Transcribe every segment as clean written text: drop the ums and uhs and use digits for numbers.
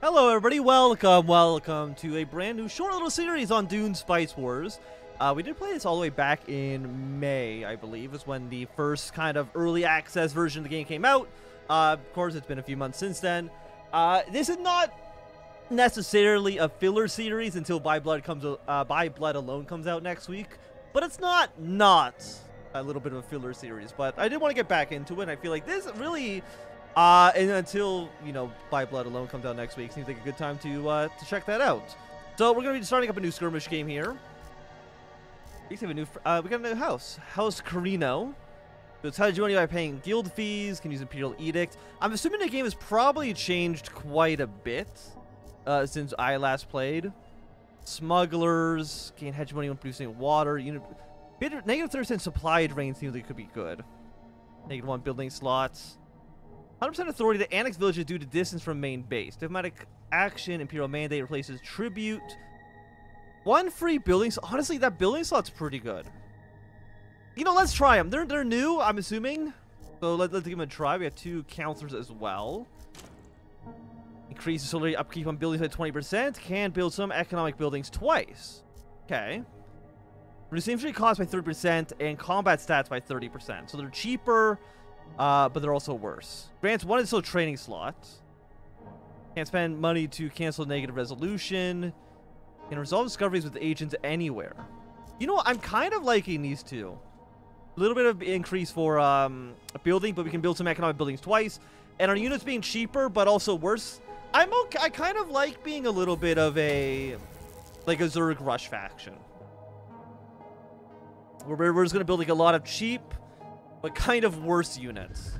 Hello everybody, welcome to a brand new short little series on Dune Spice Wars. We did play this all the way back in May, I believe, is when the first kind of early access version of the game came out. Of course, it's been a few months since then. This is not necessarily a filler series until By Blood Alone comes out next week, but it's not a little bit of a filler series. But I did want to get back into it, and I feel like this really... and until, you know, By Blood Alone comes out next week, seems like a good time to check that out. So we're going to be starting up a new skirmish game here. We got a new house. House Carino. So it's how to join you by paying guild fees, can use Imperial Edict. I'm assuming the game has probably changed quite a bit since I last played. Smugglers, gain hegemony when producing water. Negative 30% supply drain seems like it could be good. -1 building slots. 100% authority to annex villages due to distance from main base. Diplomatic action, Imperial mandate replaces tribute. 1 free building. Honestly, that building slot's pretty good. You know, let's try them. They're new, I'm assuming. So let's give them a try. We have 2 counselors as well. Increase solar upkeep on buildings by 20%. Can build some economic buildings twice. Okay. Reduce infantry cost by 30% and combat stats by 30%. So they're cheaper. But they're also worse. Grants 1 additional training slot. Can't spend money to cancel negative resolution. Can resolve discoveries with agents anywhere. You know what? I'm kind of liking these two. A little bit of increase for a building, but we can build some economic buildings twice. And our units being cheaper, but also worse. I'm okay. I kind of like being a little bit of a Zerg Rush faction. We're just going to build like a lot of cheap, but kind of worse units.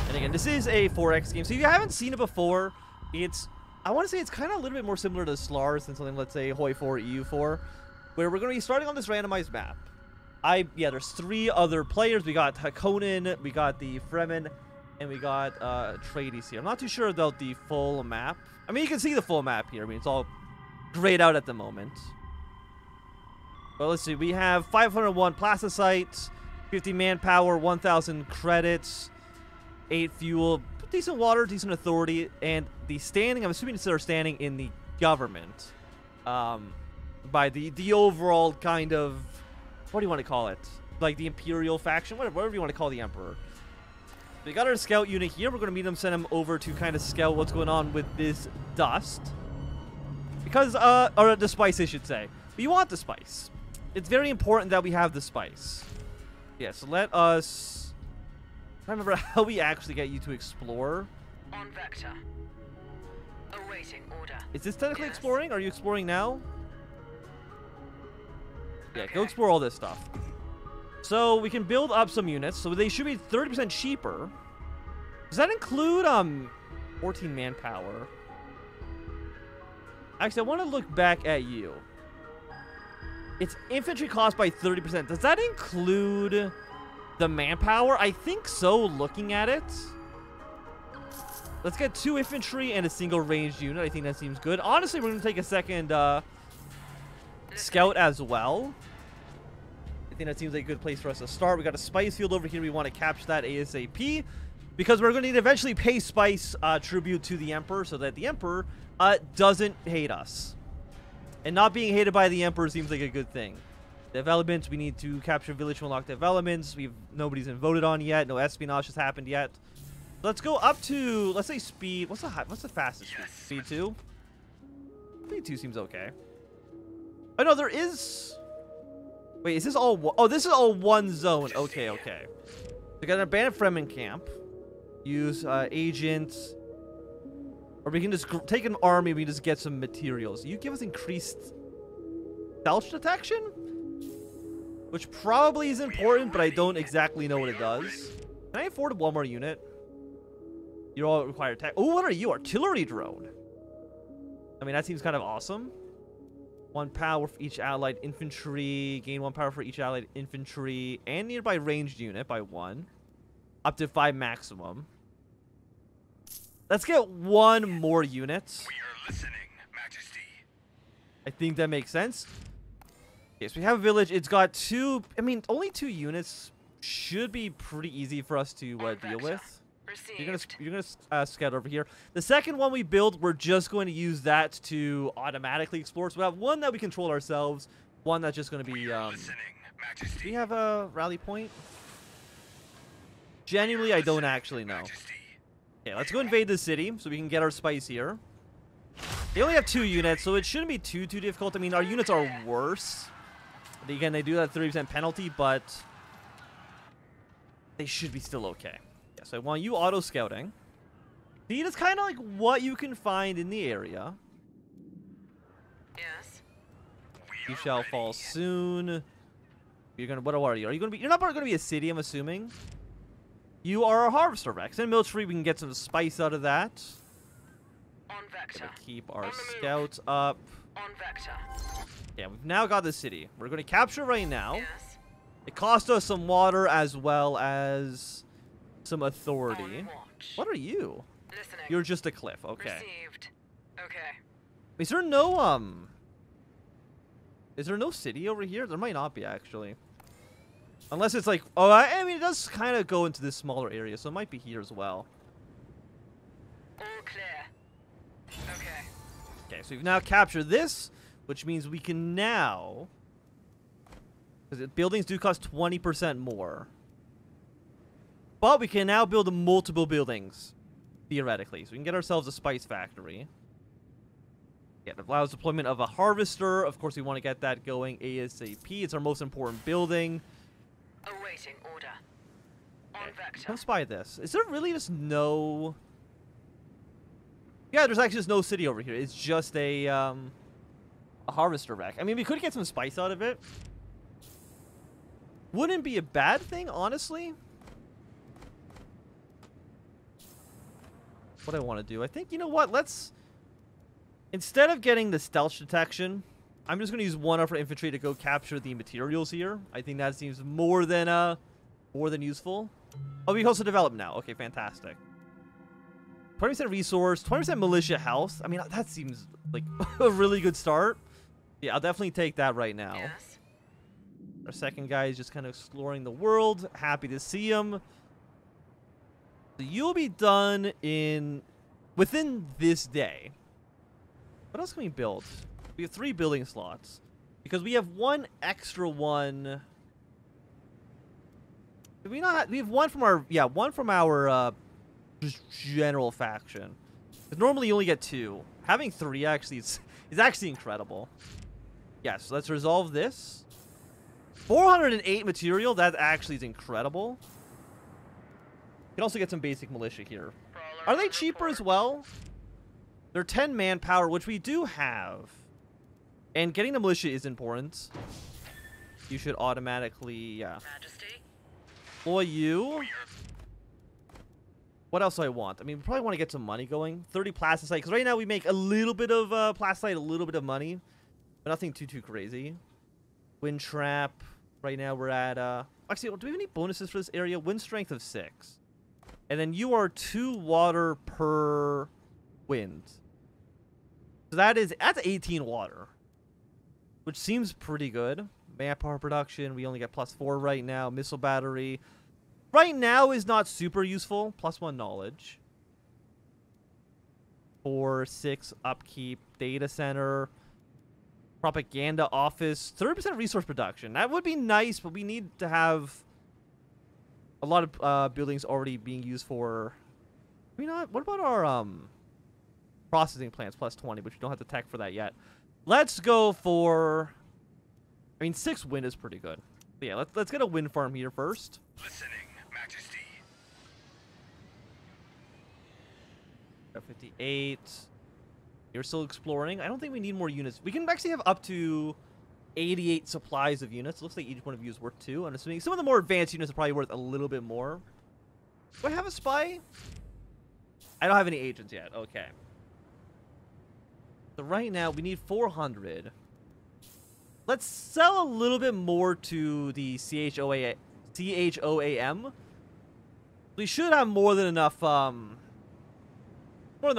And again, this is a 4X game, so if you haven't seen it before, I want to say it's kind of a little bit more similar to Slars than something, let's say, Hoi 4, EU 4, where we're going to be starting on this randomized map. There's 3 other players. We got Harkonnen, we got the Fremen, and we got Atreides here. I'm not too sure about the full map. I mean, you can see the full map here. I mean, it's all grayed out at the moment. Well, let's see. We have 501 plasticites, 50 manpower, 1,000 credits, 8 fuel, decent water, decent authority, and the standing, I'm assuming it's their standing in the government. By the overall kind of, what do you want to call it? Like the Imperial faction, whatever you want to call the Emperor. We got our scout unit here. We're going to meet them, send them over to kind of scout what's going on with this dust. Because, or the spice, I should say. We want the spice. It's very important that we have the spice. Yeah, so let us... I don't remember how we actually get you to explore. On vector. Awaiting order. Is this technically exploring? Are you exploring now? Yeah, okay. Go explore all this stuff. So we can build up some units. So they should be 30% cheaper. Does that include 14 manpower? Actually, I want to look back at you. It's infantry cost by 30%. Does that include the manpower? I think so, looking at it. Let's get 2 infantry and a single ranged unit. I think that seems good. Honestly, we're going to take a second scout as well. I think that seems like a good place for us to start. We got a spice field over here. We want to capture that ASAP. Because we're going to need to eventually pay spice tribute to the Emperor so that the Emperor doesn't hate us. And not being hated by the Emperor seems like a good thing. Developments, we need to capture village to unlock developments. Nobody's been voted on yet. No espionage has happened yet. Let's go up to, let's say speed. What's the fastest speed? Speed 2? Speed 2 seems okay. Oh no, there is... Wait, is this all... Oh, this is all one zone. Okay, okay. We got an abandoned Fremen camp. Use agents... Or we can just take an army, we can just get some materials. You give us increased stealth detection? Which probably is important, but I don't exactly know what it does. Can I afford 1 more unit? You all require tech. Oh, what are you? Artillery drone. I mean, that seems kind of awesome. 1 power for each allied infantry. Gain 1 power for each allied infantry. And nearby ranged unit by 1. Up to 5 maximum. Let's get 1 more unit. We are listening, Majesty. I think that makes sense. Okay, so we have a village. It's got 2... I mean, only 2 units should be pretty easy for us to deal with. Received. You're gonna scout over here. The second one we build, we're just going to use that to automatically explore. So we have one that we control ourselves, one that's just going to be. Listening, Do Majesty. we have a rally point? Genuinely, I don't actually know. Majesty. Okay, let's go invade the city so we can get our spice here. They only have 2 units, so it shouldn't be too difficult. I mean, our units are worse. Again, they do that 30% penalty, but they should be still okay. Yeah, so I want you auto scouting. See, that's kind of like what you can find in the area. Yes. You shall fall soon. You're gonna. What are you? Are you gonna be? You're not gonna be a city, I'm assuming. You are a harvester, Rex. In military, we can get some spice out of that. On vector. Gonna keep our On the move. scouts up. On vector. Yeah, we've now got the city. We're gonna capture it right now. Yes. It cost us some water as well as some authority. On watch. What are you? Listening. You're just a cliff. Okay. Received. Okay. Is there no city over here? There might not be, actually. Unless it's like, oh, I mean, it does kind of go into this smaller area, so it might be here as well. All clear. Okay. Okay, so we've now captured this, which means we can now, because buildings do cost 20% more, but we can now build multiple buildings, theoretically. So we can get ourselves a spice factory. Yeah, it allows deployment of a harvester. Of course, we want to get that going ASAP. It's our most important building. Awaiting order. On vector. Come spy this. Is there really just no... Yeah, there's actually just no city over here. It's just a harvester rack. I mean, we could get some spice out of it. Wouldn't be a bad thing, honestly. What I want to do, I think, you know what? Let's... Instead of getting the stealth detection, I'm just going to use one of our infantry to go capture the materials here. I think that seems more than useful. Oh, we can also develop now. Okay, fantastic. 20% resource, 20% militia health. I mean, that seems like a really good start. Yeah, I'll definitely take that right now. Yes. Our second guy is just kind of exploring the world. Happy to see him. So you'll be done within this day. What else can we build? We have 3 building slots because we have one extra one. Do we not? We have one from our just general faction. Because normally you only get 2. Having 3 actually is actually incredible. Yes, let's resolve this. 408 material. That actually is incredible. You can also get some basic militia here. Are they cheaper as well? They're 10 manpower, which we do have. And getting the militia is important. You should automatically, yeah. Majesty. Deploy you. What else do I want? I mean, we probably want to get some money going. 30 plasticite, because right now we make a little bit of plasticite, a little bit of money. But nothing too crazy. Wind trap. Right now we're at, actually, do we have any bonuses for this area? Wind strength of 6. And then you are 2 water per wind. So that's 18 water. Which seems pretty good. Manpower production, we only get +4 right now. Missile battery. Right now is not super useful. +1 knowledge. 4, 6 upkeep. Data center. Propaganda office. 30% resource production. That would be nice, but we need to have a lot of buildings already being used for... What about our processing plants +20, which we don't have the tech for that yet. Let's go for... I mean, 6 wind is pretty good. But yeah, let's get a wind farm here first. Listening, Majesty. 58. You're still exploring. I don't think we need more units. We can actually have up to 88 supplies of units. Looks like each one of you is worth 2. I'm assuming some of the more advanced units are probably worth a little bit more. Do I have a spy? I don't have any agents yet. Okay. So right now, we need 400. Let's sell a little bit more to the CHOAM. We should have more than enough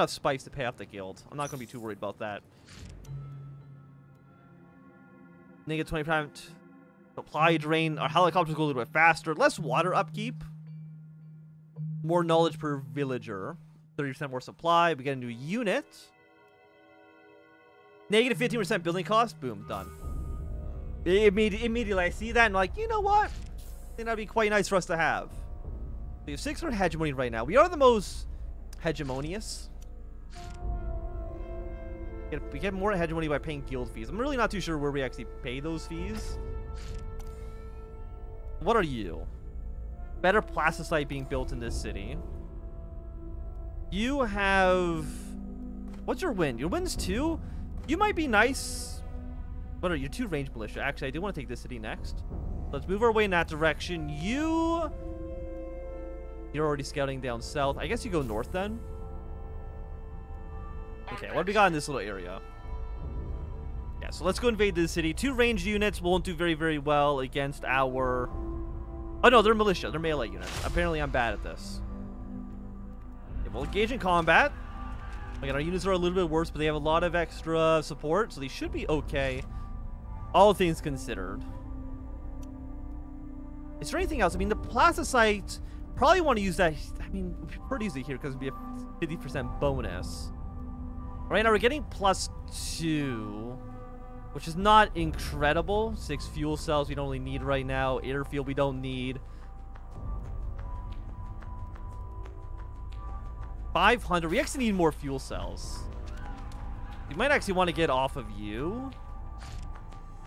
spice to pay off the guild. I'm not going to be too worried about that. Negative 20% supply drain. Our helicopters go a little bit faster. Less water upkeep. More knowledge per villager. 30% more supply. We get a new unit. Negative 15% building cost. Boom, done. Immediately I see that and I'm like, you know what? I think that'd be quite nice for us to have. We have 600 hegemony right now. We are the most hegemonious. We get more hegemony by paying guild fees. I'm really not too sure where we actually pay those fees. What are you? Better plasticite being built in this city. You have... What's your wind? Your wind's 2? You might be nice. What are your 2 range militia? Actually, I do want to take this city next. Let's move our way in that direction. You're already scouting down south. I guess you go north then. Okay, what do we got in this little area? Yeah, so let's go invade this city. 2 ranged units won't do very, very well against our... Oh, no, they're militia. They're melee units. Apparently, I'm bad at this. Okay, we'll engage in combat. Again, our units are a little bit worse, but they have a lot of extra support, so they should be okay. All things considered. Is there anything else? I mean, the plasticite, probably want to use that. I mean, we prefer to use it here because it'd be a 50% bonus. Right now, we're getting +2, which is not incredible. 6 fuel cells we don't really need right now. Airfield we don't need. 500. We actually need more fuel cells. We might actually want to get off of you.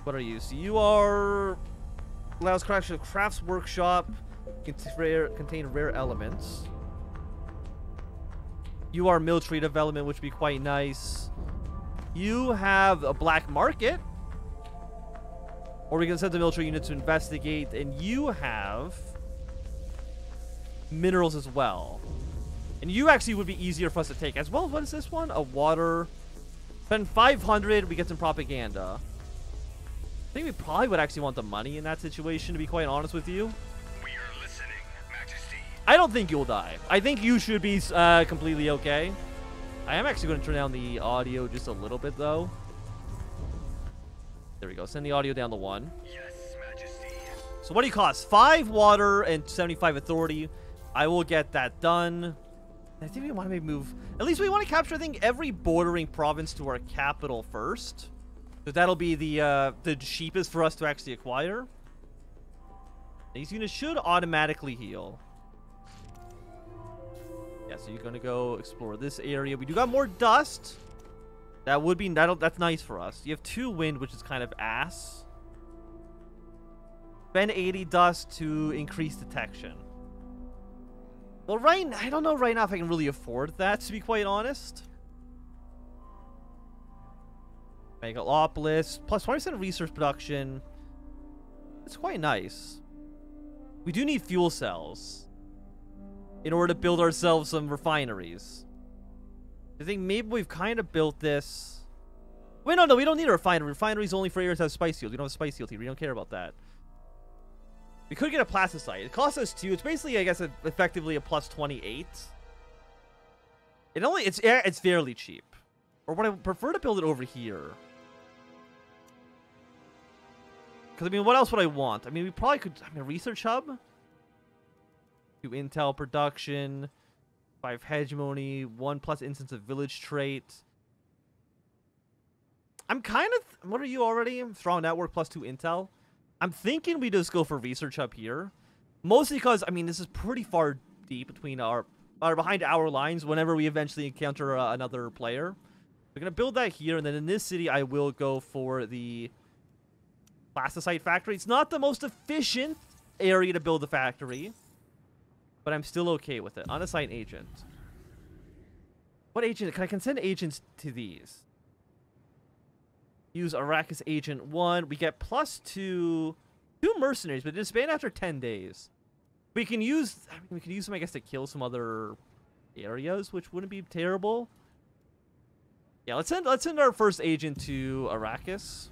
What are you? So you are... Allows crafts workshop. Contain rare elements. You are military development, which would be quite nice. You have a black market. Or we can send the military unit to investigate. And you have minerals as well. And you actually would be easier for us to take. As well, what is this one? A water. Spend 500, we get some propaganda. I think we probably would actually want the money in that situation, to be quite honest with you. We are listening, Majesty. I don't think you'll die. I think you should be completely okay. I am actually going to turn down the audio just a little bit, though. There we go. Send the audio down to 1. Yes, Majesty. So what do you cost? 5 water and 75 authority. I will get that done. I think we want to maybe move... At least we want to capture, I think, every bordering province to our capital first. So that'll be the cheapest for us to actually acquire. These units should automatically heal. Yeah, so you're going to go explore this area. We do got more dust. That would be... That's nice for us. You have 2 wind, which is kind of ass. Spend 80 dust to increase detection. Well, I don't know right now if I can really afford that, to be quite honest. Megalopolis, plus 20% resource production. It's quite nice. We do need fuel cells in order to build ourselves some refineries. I think maybe we've kind of built this. Wait, no, we don't need a refinery. Refineries only for areas that have spice shield. We don't have spice shield here. We don't care about that. We could get a plasticite. It costs us 2. It's basically, I guess, effectively a +28. It's fairly cheap. Or would I prefer to build it over here? Because, I mean, what else would I want? I mean, we probably could... I mean, a research hub? Do intel production. 5 hegemony. 1+ instance of village trait. I'm kind of... What are you already? Strong network +2 intel. I'm thinking we just go for research up here. Mostly because, I mean, this is pretty far deep between behind our lines whenever we eventually encounter another player. We're going to build that here, and then in this city, I will go for the plasticite factory. It's not the most efficient area to build the factory, but I'm still okay with it. Unassign agent. What agent? I can send agents to these. Use Arrakis Agent 1. We get +2 mercenaries, but disband after 10 days. We can use... I mean, we can use them, I guess, to kill some other areas, which wouldn't be terrible. Yeah, let's send our first agent to Arrakis.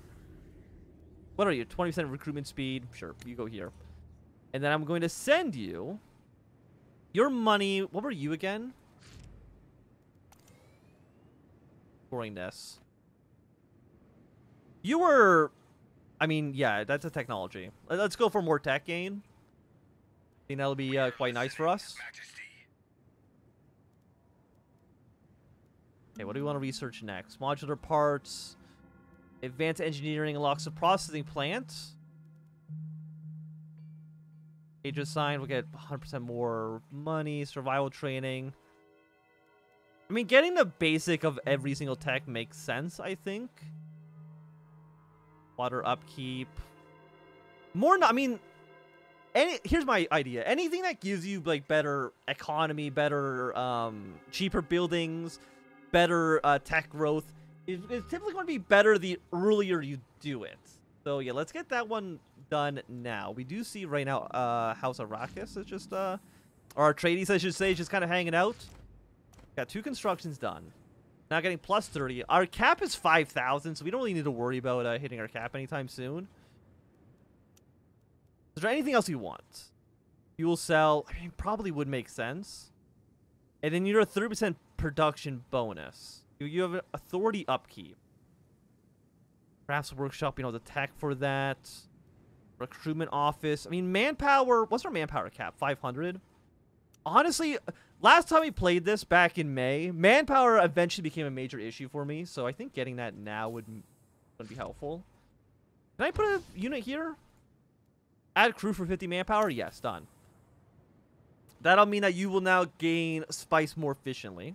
What are you? 20% recruitment speed? Sure, you go here. And then I'm going to send you... Your money... What were you again? Boringness. You were... I mean, yeah, that's a technology. Let's go for more tech gain. I think that'll be quite nice for us. Majesty. Okay, what do we want to research next? Modular parts. Advanced engineering unlocks the processing plant. Age assigned, we'll get 100% more money. Survival training. I mean, getting the basic of every single tech makes sense, I think. Water upkeep. I mean, here's my idea. Anything that gives you, like, better economy, better, cheaper buildings, better, tech growth, is typically going to be better the earlier you do it. So, yeah, let's get that one done now. We do see right now, House Arrakis is just, or Atreides, I should say, is just kind of hanging out. Got 2 constructions done. Now getting plus 30. Our cap is 5,000, so we don't really need to worry about hitting our cap anytime soon. Is there anything else you want? Fuel cell, I mean, probably would make sense. And then you're a 30% production bonus. You have an authority upkeep. Perhaps a workshop, you know, the tech for that. Recruitment office. I mean, manpower, what's our manpower cap? 500? Honestly, last time we played this back in May, manpower eventually became a major issue for me, so I think getting that now would be helpful. Can I put a unit here? Add crew for 50 manpower? Yes, done. That'll mean that you will now gain spice more efficiently.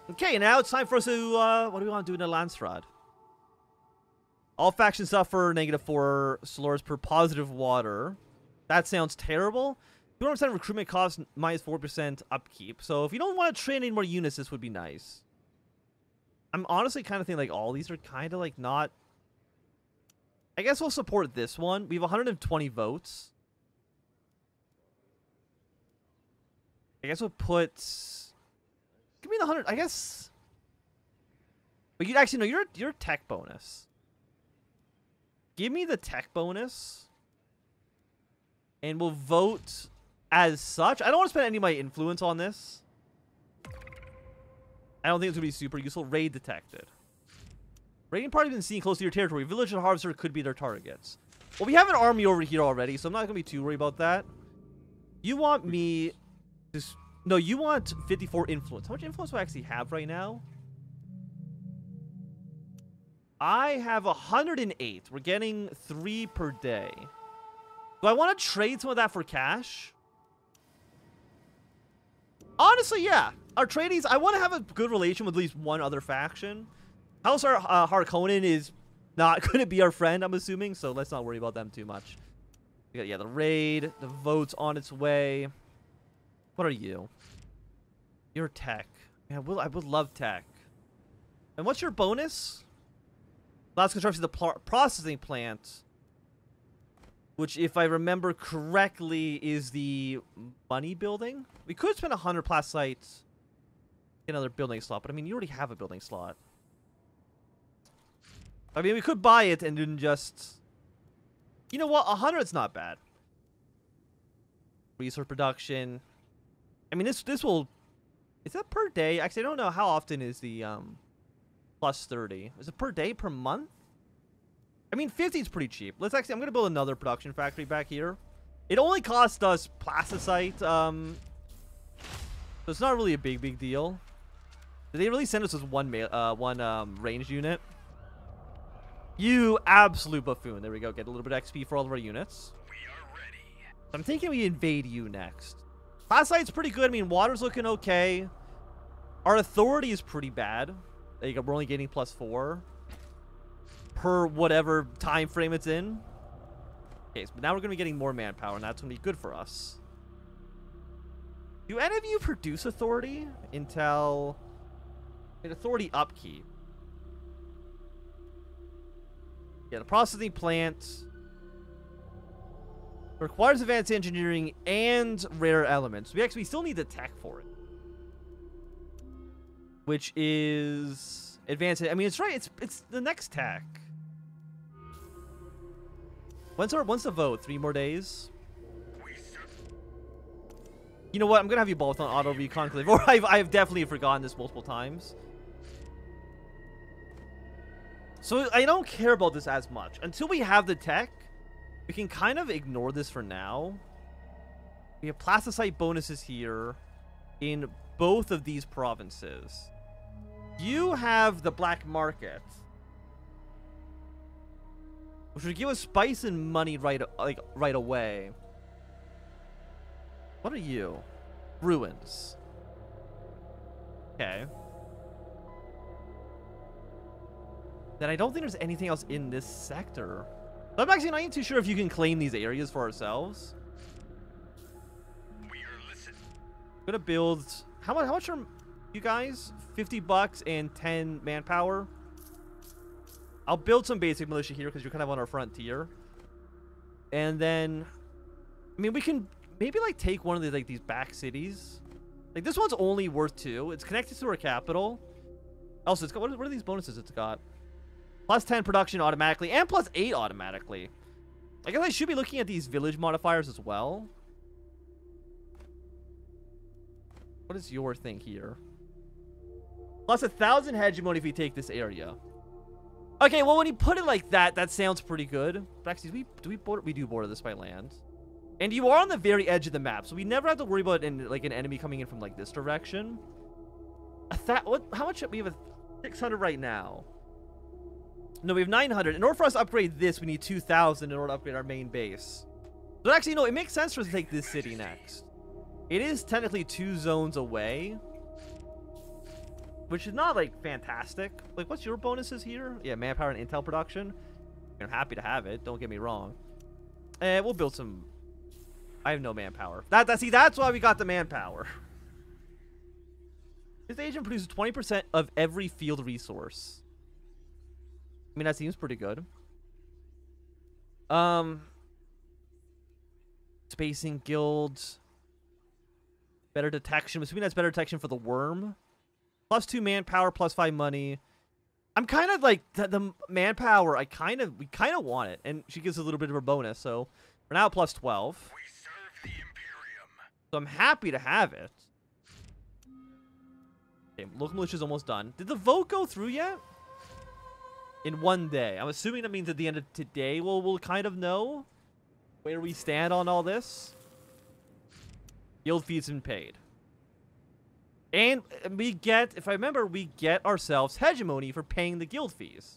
Okay, now it's time for us to, what do we want to do in the Landstrad? All factions suffer -4 slurs per positive water. That sounds terrible. 200% recruitment cost, -4% upkeep. So if you don't want to train any more units, this would be nice. I'm honestly kind of thinking like all these are kind of like not... I guess we'll support this one. We have 120 votes. I guess we'll put... Give me the 100... I guess... But you actually, no, you're tech bonus. Give me the tech bonus. And we'll vote as such. I don't want to spend any of my influence on this. I don't think it's going to be super useful. Raid detected. Raiding party been seen close to your territory. Village and harvester could be their targets. Well, we have an army over here already, so I'm not going to be too worried about that. You want me to... No, you want 54 influence. How much influence do I actually have right now? I have 108. We're getting 3 per day. Do I want to trade some of that for cash? Honestly, yeah. Atreides, I want to have a good relation with at least one other faction. House Harkonnen is not going to be our friend, I'm assuming, so let's not worry about them too much. We got, yeah, the raid, the vote's on its way. What are you? You're tech. Yeah, I would love tech. And what's your bonus? Last construction of the processing plant. Which, if I remember correctly, is the money building. We could spend 100 plasticites in another building slot, but I mean, you already have a building slot. I mean, we could buy it and then just... You know what? 100's not bad. Resource production. I mean, this will... Is that per day? Actually, I don't know how often is the plus 30. Is it per day, per month? I mean, 50 is pretty cheap. Let's actually... I'm going to build another production factory back here. It only cost us plasticite. So it's not really a big deal. Did they really send us as one ranged unit? You absolute buffoon. There we go. Get a little bit of XP for all of our units. We are ready. I'm thinking we invade you next. Plasticite's pretty good. I mean, water's looking okay. Our authority is pretty bad. There you go. We're only getting +4 per whatever time frame it's in. Okay, so now we're going to be getting more manpower, and that's going to be good for us. Do any of you produce authority? Intel... An authority upkeep. Yeah, the processing plant requires advanced engineering and rare elements. We still need the tech for it, which is advanced. I mean, it's right. It's the next tech. When's the vote? 3 more days. You know what? I'm gonna have you both on auto reconclave, or I've definitely forgotten this multiple times. So I don't care about this as much. Until we have the tech, we can kind of ignore this for now. We have plasticite bonuses here in both of these provinces. You have the black market, which would give us spice and money right away. What are you? Ruins. Okay. Then I don't think there's anything else in this sector. So I'm actually not even too sure if you can claim these areas for ourselves. We are listening. I'm gonna build. How much are you guys? $50 and 10 manpower. I'll build some basic militia here because you're kind of on our frontier. And then, I mean, we can maybe like take one of the these back cities. Like this one's only worth 2. It's connected to our capital. Also, it's got what are these bonuses it's got? Plus 10 production automatically and plus 8 automatically. I guess I should be looking at these village modifiers as well. What is your thing here? Plus 1,000 hegemony if we take this area. Okay, well, when you put it like that, that sounds pretty good. But actually, we do border this by land. And you are on the very edge of the map, so we never have to worry about an enemy coming in from like this direction. How much? We have 600 right now. No, we have 900. In order for us to upgrade this, we need 2,000 in order to upgrade our main base. So actually, no, it makes sense for us to take this city next. It is technically 2 zones away, which is not like fantastic. Like, what's your bonuses here? Yeah, manpower and intel production. I'm happy to have it. Don't get me wrong. We'll build some. I have no manpower. See, that's why we got the manpower. This agent produces 20% of every field resource. I mean, that seems pretty good. Spacing guilds. Better detection. I'm assuming that's better detection for the worm. Plus 2 manpower, plus 5 money. I'm kind of like the manpower. We kind of want it, and she gives us a little bit of a bonus. So we're now plus 12. We serve the Imperium. So I'm happy to have it. Okay, local militia's almost done. Did the vote go through yet? In 1 day. I'm assuming that means at the end of today we'll kind of know where we stand on all this. Guild fees been paid. And we get, if I remember, we get ourselves hegemony for paying the guild fees.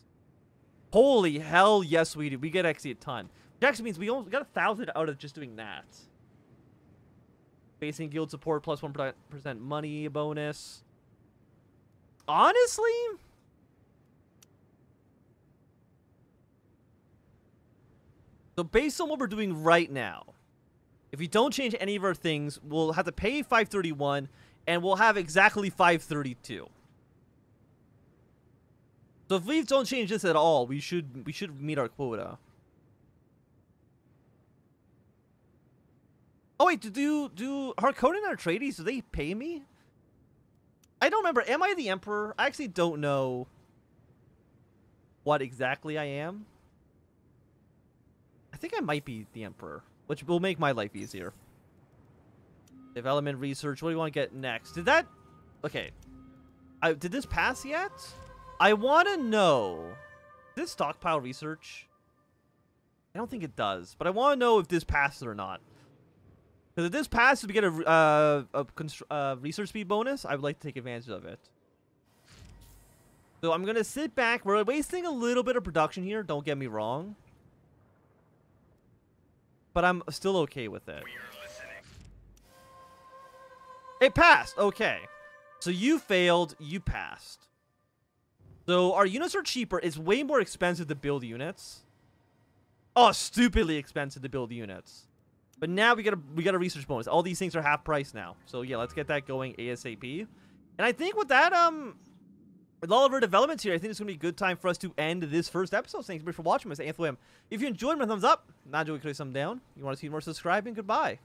Holy hell, yes we do. We get actually a ton. Which actually means we got 1,000 out of just doing that. Facing guild support plus 1% money bonus. Honestly, so based on what we're doing right now, if we don't change any of our things, we'll have to pay 531, and we'll have exactly 532. So if we don't change this at all, we should meet our quota. Oh wait, do Harkonnen and Atreides, do they pay me? I don't remember. Am I the Emperor? I actually don't know what exactly I am. I think I might be the Emperor, which will make my life easier. Development research. What do you want to get next? Did that... Okay. Did this pass yet? I want to know... Did this stockpile research? I don't think it does, but I want to know if this passes or not. Because if this passes, we get a research speed bonus. I would like to take advantage of it. So I'm going to sit back. We're wasting a little bit of production here. Don't get me wrong. But I'm still okay with it. We are listening. It passed. Okay. So you failed. You passed. So our units are cheaper. It's way more expensive to build units. Oh, stupidly expensive to build units. But now we got a research bonus. All these things are half price now. So yeah, let's get that going ASAP. And I think with that, with all of our developments here, I think it's going to be a good time for us to end this first episode. Thanks for watching. This is Anthnwam. If you enjoyed, my thumbs up. Not enjoying, click some down. You want to see more, subscribe, and goodbye.